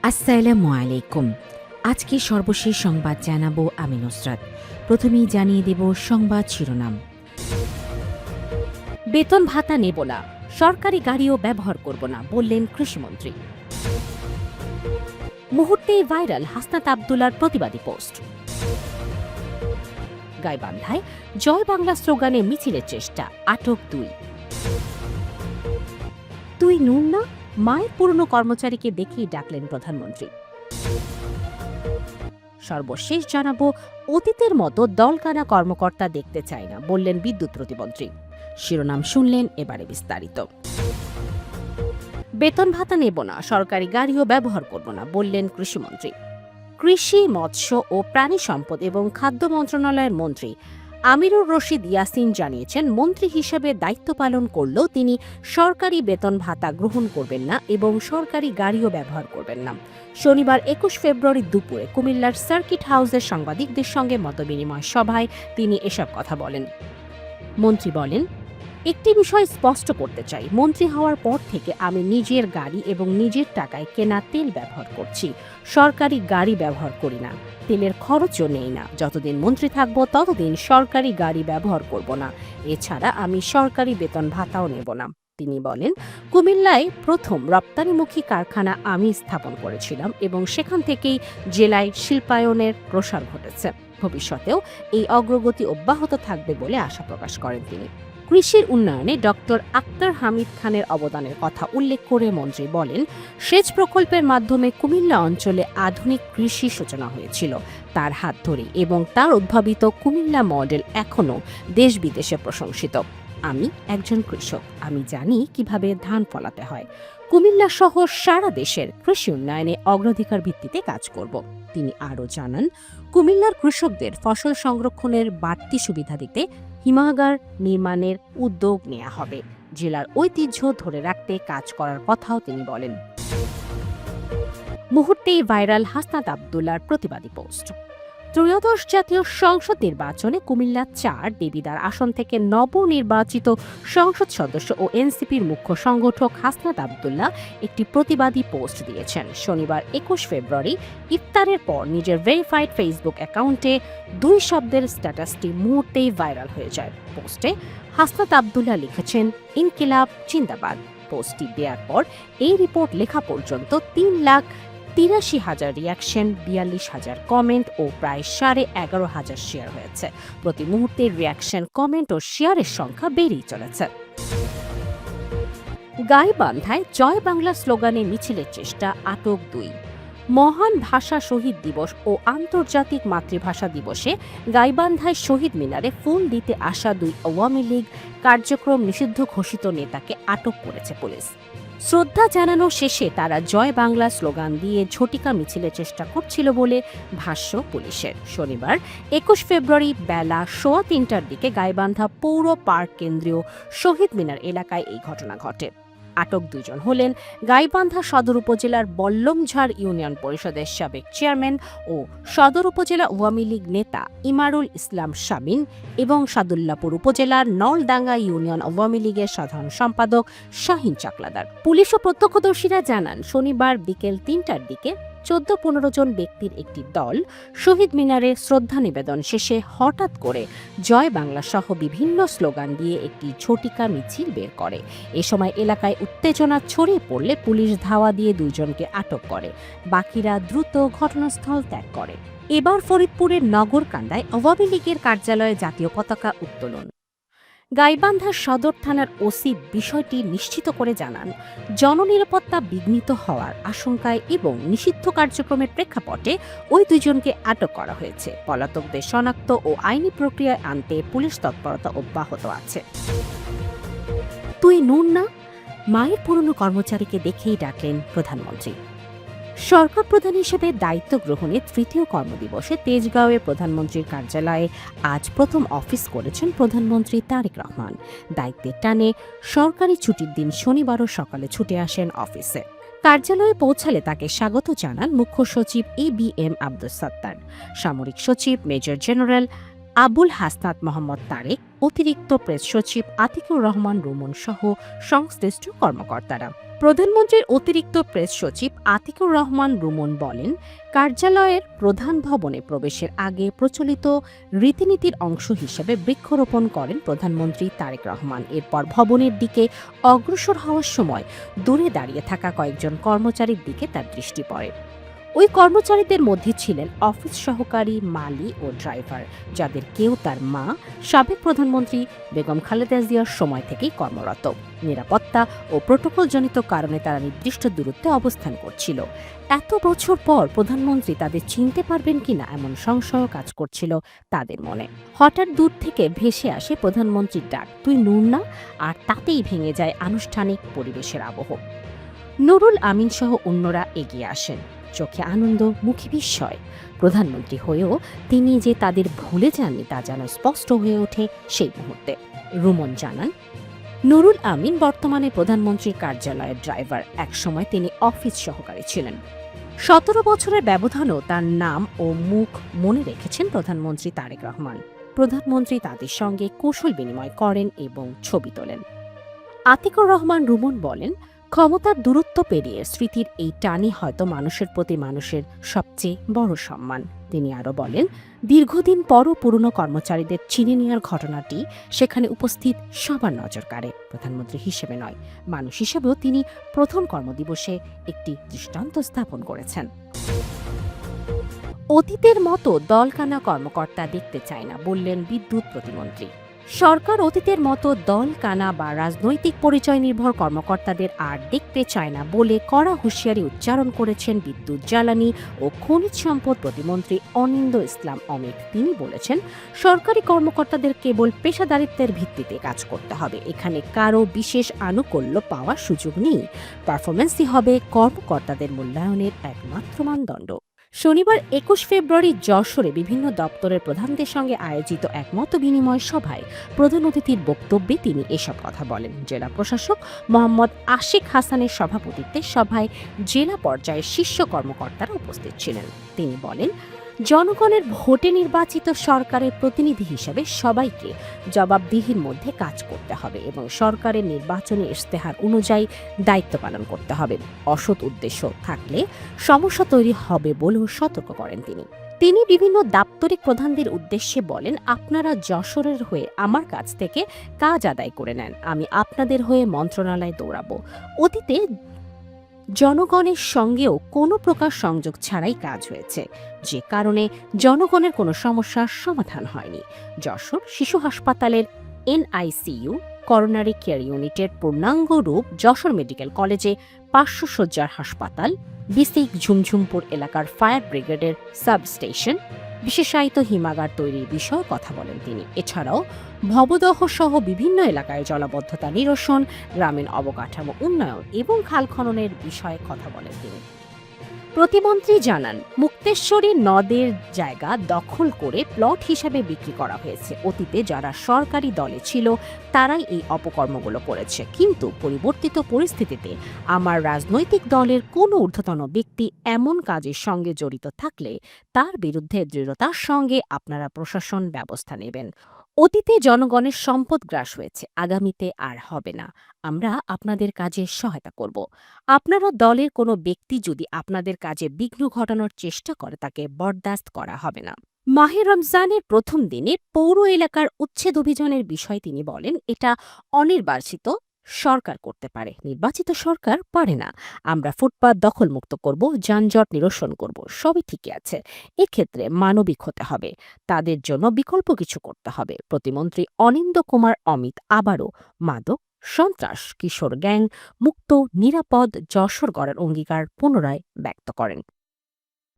আসসালামু আলাইকুম। আজকে সর্বশেষ সংবাদ জানাবো আমি নুসরাত। প্রথমেই জানিয়ে দেব সংবাদ শিরোনাম। বেতন ভাতা নেব না, সরকারি গাড়িও ব্যবহার করব না বললেন কৃষিমন্ত্রী। মুহূর্তেই ভাইরাল হাসনাত আবদুল্লার প্রতিবাদী পোস্ট। গাইবান্ধায় জয় বাংলা স্লোগানে মিছিলের চেষ্টা, আটক 2। তুই নুন না, মায়ের পুরনো কর্মচারীকে দেখেই ডাকলেন প্রধানমন্ত্রী। সর্বশেষ জানাবো, অতীতের মতো দলকানা কর্মকর্তা দেখতে চায় না বললেন বিদ্যুৎ প্রতিমন্ত্রী। শিরোনাম শুনলেন, এবারে বিস্তারিত। বেতন ভাতা নেব না, সরকারি গাড়িও ব্যবহার করব না বললেন কৃষিমন্ত্রী। কৃষি, মৎস্য ও প্রাণী সম্পদ এবং খাদ্য মন্ত্রণালয়ের মন্ত্রী আমিরুর রশিদ ইয়াসিন জানিয়েছেন, মন্ত্রী হিসেবে দায়িত্ব পালন করলেও তিনি সরকারি বেতন ভাতা গ্রহণ করবেন না এবং সরকারি গাড়িও ব্যবহার করবেন না। শনিবার 21 ফেব্রুয়ারি দুপুরে কুমিল্লার সার্কিট হাউসের সাংবাদিকদের সঙ্গে মতবিনিময় সভায় তিনি এসব কথা বলেন। মন্ত্রী বলেন, একটি বিষয় স্পষ্ট করতে চাই, মন্ত্রী হওয়ার পর থেকে আমি নিজের গাড়ি এবং নিজের টাকায় কেনা তেল ব্যবহার করছি, সরকারি গাড়ি ব্যবহার করি না। তেলের খরচও নেই না। যতদিন মন্ত্রী থাকব ততদিন সরকারি গাড়ি ব্যবহার করব না। এছাড়া আমি সরকারি বেতন ভাতাও নেব না। তিনি বলেন, কুমিল্লায় প্রথম রপ্তানিমুখী কারখানা আমি স্থাপন করেছিলাম এবং সেখান থেকেই জেলায় শিল্পায়নের প্রসার ঘটেছে। ভবিষ্যতেও এই অগ্রগতি অব্যাহত থাকবে বলে আশা প্রকাশ করেন তিনি। কৃষির উন্নয়নে ডক্টর আক্তার হামিদ খানের অবদানের কথা উল্লেখ করে মন্ত্রী বলেন, সেচ প্রকল্পের মাধ্যমে কুমিল্লা অঞ্চলে আধুনিক কৃষি সূচনা হয়েছিল তার হাত ধরে এবং তার উদ্ভাবিত কুমিল্লা মডেল এখনও দেশ বিদেশে প্রশংসিত। আমি একজন কৃষক, আমি জানি কিভাবে ধান ফলাতে হয়। কুমিল্লা সহ সারা দেশের কৃষি উন্নয়নে অগ্রাধিকার ভিত্তিতে কাজ করব। তিনি আরও জানান, কুমিল্লার কৃষকদের ফসল সংরক্ষণের বাড়তি সুবিধা দিতে হিমাগার নির্মাণের উদ্যোগ নেওয়া হবে। জেলার ঐতিহ্য ধরে রাখতে কাজ করার কথাও তিনি বলেন। মুহূর্তেই ভাইরাল হাসনাত আবদুল্লার প্রতিবাদী পোস্ট। ত্রয়োদশ জাতীয় সংসদ নির্বাচনে কুমিল্লা 4 দেবিদ্বার আসন থেকে নবনির্বাচিত সংসদ সদস্য ও এনসিপির মুখ্য সংগঠক হাসনাত আবদুল্লাহ একটি প্রতিবাদী পোস্ট দিয়েছেন। শনিবার 21 ফেব্রুয়ারি ইফতারের পর নিজের ভেরিফাইড ফেসবুক অ্যাকাউন্টে 2 শব্দের স্ট্যাটাসটি মুহূর্তেই ভাইরাল হয়ে যায়। পোস্টে হাসনাত আবদুল্লাহ লিখেছেন, ইনকিলাব জিন্দাবাদ। পোস্টটি দেওয়ার পর এই রিপোর্ট লেখা পর্যন্ত 3,83,000 রিয়াকশন, 42,000 কমেন্ট ও প্রায় 11,500 শেয়ার হয়েছে। প্রতি মুহূর্তে রিয়াকশন, কমেন্ট ও শেয়ারের সংখ্যা বেড়েই চলেছে। গাইবান্ধায় জয় বাংলা স্লোগানে মিছিলের চেষ্টা, আটক 2। মহান ভাষা শহীদ দিবস ও আন্তর্জাতিক মাতৃভাষা দিবসে গাইবান্ধায় শহীদ মিনারে ফুল দিতে আসা 2 আওয়ামী লীগ কার্যক্রম নিষিদ্ধ ঘোষিত নেতাকে আটক করেছে পুলিশ। শ্রদ্ধা জানানো শেষে তারা জয় বাংলা স্লোগান দিয়ে ঝটিকা মিছিলের চেষ্টা করছিল বলে ভাষ্য পুলিশের। শনিবার 21 ফেব্রুয়ারি বেলা 3:15টার দিকে গাইবান্ধা পৌর পার্ক কেন্দ্রীয় শহীদ মিনার এলাকায় এই ঘটনা ঘটে। আটক 2 জন হলেন গাইবান্ধা সদর উপজেলার বল্লমঝাড় ইউনিয়ন পরিষদের সাবেক চেয়ারম্যান ও সদর উপজেলা আওয়ামী লীগ নেতা ইমারুল ইসলাম শামীম এবং সাদুল্লাপুর উপজেলার নলডাঙ্গা ইউনিয়ন আওয়ামী লীগের সাধারণ সম্পাদক শাহিন চাকলাদার। পুলিশ ও প্রত্যক্ষদর্শীরা জানান, শনিবার বিকেল 3টার দিকে 14-15 জন ব্যক্তির একটি দল শহীদ মিনারে শ্রদ্ধা নিবেদন শেষে হঠাৎ করে জয় বাংলা সহ বিভিন্ন স্লোগান দিয়ে একটি ঝটিকা মিছিল বের করে। এ সময় এলাকায় উত্তেজনা ছড়িয়ে পড়লে পুলিশ ধাওয়া দিয়ে 2 জনকে আটক করে। বাকিরা দ্রুত ঘটনাস্থল ত্যাগ করে। এবার ফরিদপুরের নগরকান্দায় আওয়ামী লীগের কার্যালয়ে জাতীয় পতাকা উত্তোলন। গাইবান্ধা সদর থানার ওসি বিষয়টি নিশ্চিত করে জানান, জননিরাপত্তা বিঘ্নিত হওয়ার আশঙ্কায় এবং নিষিদ্ধ কার্যক্রমের প্রেক্ষাপটে ওই 2 জনকে আটক করা হয়েছে। পলাতকদের শনাক্ত ও আইনি প্রক্রিয়ায় আনতে পুলিশ তৎপরতা অব্যাহত আছে। তুই নুন না, মায়ের পুরনো কর্মচারীকে দেখেই ডাকলেন প্রধানমন্ত্রী। সরকার প্রধান হিসেবে দায়িত্ব গ্রহণের 3য় কর্মদিবসে তেজগাঁওয়ে প্রধানমন্ত্রীর কার্যালয়ে আজ প্রথম অফিস করেছেন প্রধানমন্ত্রী তারেক রহমান। দায়িত্বের টানে সরকারি ছুটির দিন শনিবারও সকালে ছুটে আসেন অফিসে। কার্যালয়ে পৌঁছালে তাকে স্বাগত জানান মুখ্য সচিব ABM আব্দুস সাত্তার, সামরিক সচিব মেজর জেনারেল আবুল হাসনাত মোহাম্মদ তারেক, অতিরিক্ত প্রেস সচিব আতিকুর রহমান রুমন সহ সংশ্লিষ্ট কর্মকর্তারা। প্রধানমন্ত্রীর অতিরিক্ত প্রেস সচিব আতিকুর রহমান রুমন বলেন, কার্যালয়ের প্রধান ভবনে প্রবেশের আগে প্রচলিত রীতিনীতির অংশ হিসেবে বৃক্ষরোপণ করেন প্রধানমন্ত্রী তারেক রহমান। এরপর ভবনের দিকে অগ্রসর হওয়ার সময় দূরে দাঁড়িয়ে থাকা কয়েকজন কর্মচারীর দিকে তার দৃষ্টি পড়ে। ওই কর্মচারীদের মধ্যে ছিলেন অফিস সহকারী, মালি ও ড্রাইভার, যাদের কেউ তার মা, সাবেক প্রধানমন্ত্রী বেগম খালেদা জিয়ার সময় থেকেই কর্মরত। নিরাপত্তা ও প্রোটোকলজনিত কারণে তারা নির্দিষ্ট দূরত্বে অবস্থান করছিল। এত বছর পর প্রধানমন্ত্রী তাদের চিনতে পারবেন কিনা এমন সংশয় কাজ করছিল তাদের মনে। হঠাৎ দূর থেকে ভেসে আসে প্রধানমন্ত্রীর ডাক, তুই নূর না? আর তাতেই ভেঙে যায় আনুষ্ঠানিক পরিবেশের আবহ। নুরুল আমিন সহ অন্যরা এগিয়ে আসেন, চোখে আনন্দ, মুখে বিস্ময়। প্রধানমন্ত্রী হয়েও তিনি যে তাদের ভুলে যাননি তা যেন স্পষ্ট হয়ে ওঠে সেই মুহূর্তে। রুমন জানান, নুরুল আমিন বর্তমানে প্রধানমন্ত্রীর কার্যালয়ের ড্রাইভার। একসময় তিনি অফিস সহকারী ছিলেন। 17 বছরের ব্যবধানেও তার নাম ও মুখ মনে রেখেছেন প্রধানমন্ত্রী তারেক রহমান। প্রধানমন্ত্রী তাদের সঙ্গে কৌশল বিনিময় করেন এবং ছবি তোলেন। আতিকুর রহমান রুমন বলেন, ক্ষমতার দূরত্ব পেরিয়ে স্মৃতির এই টানই হয়তো মানুষের প্রতি মানুষের সবচেয়ে বড় সম্মান। তিনি আরও বলেন, দীর্ঘদিন পরও পুরনো কর্মচারীদের চিনে নেওয়ার ঘটনাটি সেখানে উপস্থিত সবার নজর কাড়ে। প্রধানমন্ত্রী হিসেবে নয়, মানুষ হিসেবেও তিনি প্রথম কর্মদিবসে একটি দৃষ্টান্ত স্থাপন করেছেন। অতীতের মতো দলকানা কর্মকর্তা দেখতে চায় না, বললেন বিদ্যুৎ প্রতিমন্ত্রী। সরকার অতীতের মতো দল কানা বা রাজনৈতিক পরিচয় নির্ভর কর্মকর্তাদের আর দেখতে চায় না বলে কড়া হুঁশিয়ারি উচ্চারণ করেছেন বিদ্যুৎ, জ্বালানি ও খনিজ সম্পদ প্রতিমন্ত্রী অনিন্দ ইসলাম অমিত। তিনি বলেছেন, সরকারি কর্মকর্তাদের কেবল পেশাদারিত্বের ভিত্তিতে কাজ করতে হবে। এখানে কারো বিশেষ আনুকূল্য পাওয়ার সুযোগ নেই। পারফরমেন্সই হবে কর্মকর্তাদের মূল্যায়নের একমাত্র মানদণ্ড। শনিবার 21 ফেব্রুয়ারি যশোরে বিভিন্ন দপ্তরের প্রধানদের সঙ্গে আয়োজিত এক মত বিনিময় সভায় প্রধান অতিথির বক্তব্যে তিনি এসব কথা বলেন। জেলা প্রশাসক মোহাম্মদ আশিক হাসানের সভাপতিত্বে সভায় জেলা পর্যায়ের শীর্ষ কর্মকর্তারা উপস্থিত ছিলেন। তিনি বলেন, জনগণের ভোটে নির্বাচিত সরকারের প্রতিনিধি হিসেবে সবাইকে জবাবদিহির মধ্যে কাজ করতে হবে এবং সরকারের নির্বাচনী ইশতেহার অনুযায়ী দায়িত্ব পালন করতে হবে। অসৎ উদ্দেশ্য থাকলে সমস্যা তৈরি হবে বলেও সতর্ক করেন তিনি বিভিন্ন দাপ্তরিক প্রধানদের উদ্দেশ্যে বলেন, আপনারা যশোরের হয়ে আমার কাছ থেকে কাজ আদায় করে নেন, আমি আপনাদের হয়ে মন্ত্রণালয়ে দৌড়াবো। অতীতে জনগণের সঙ্গেও কোনো প্রকার সংযোগ ছাড়াই কাজ হয়েছে, যে কারণে জনগণের কোনো সমস্যার সমাধান হয়নি। যশোর শিশু হাসপাতালের NICU করোনারি কেয়ার ইউনিটের পূর্ণাঙ্গ রূপ, যশোর মেডিকেল কলেজে 500 শয্যার হাসপাতাল, বিসিক ঝুমঝুমপুর এলাকার ফায়ার ব্রিগেডের সাবস্টেশন, বিশেষায়িত হিমাগার তৈরির বিষয়ে কথা বলেন তিনি। এছাড়াও ভবদহ সহ বিভিন্ন এলাকায় জলাবদ্ধতা নিরসন, গ্রামীণ অবকাঠামো উন্নয়ন এবং খাল খননের বিষয়ে কথা বলেন তিনি। প্রতিমন্ত্রী জানান, মুক্তেশ্বরী নদের জায়গা দখল করে প্লট হিসেবে বিক্রি করা হয়েছে। অতীতে যারা সরকারি দলে ছিল তারাই এই অপকর্মগুলো করেছে, কিন্তু পরিবর্তিত পরিস্থিতিতে আমার রাজনৈতিক দলের কোনো ঊর্ধ্বতন ব্যক্তি এমন কাজের সঙ্গে জড়িত থাকলে তার বিরুদ্ধে দৃঢ়তার সঙ্গে আপনারা প্রশাসন ব্যবস্থা নেবেন। অতীতে জনগণের সম্পদ গ্রাস হয়েছে, আগামীতে আর হবে না। আমরা আপনাদের কাজে সহায়তা করব। আপনারা দলের কোনো ব্যক্তি যদি আপনাদের কাজে বিঘ্ন ঘটানোর চেষ্টা করে তাকে বরদাস্ত করা হবে না। মাহে রমজানের প্রথম দিনে পৌর এলাকার উচ্ছেদ অভিযানের বিষয়ে তিনি বলেন, এটা অনির্বাচিত সরকার করতে পারে, নির্বাচিত সরকার পারে না। আমরা ফুটপাত দখলমুক্ত করব, যানজট নিরসন করব, সবই ঠিকই আছে। এক্ষেত্রে মানবিক হতে হবে, তাদের জন্য বিকল্প কিছু করতে হবে। প্রতিমন্ত্রী অনিন্দ কুমার অমিত আবারও মাদক, সন্ত্রাস, কিশোর গ্যাং মুক্ত নিরাপদ যশোর গড়ার অঙ্গীকার পুনরায় ব্যক্ত করেন।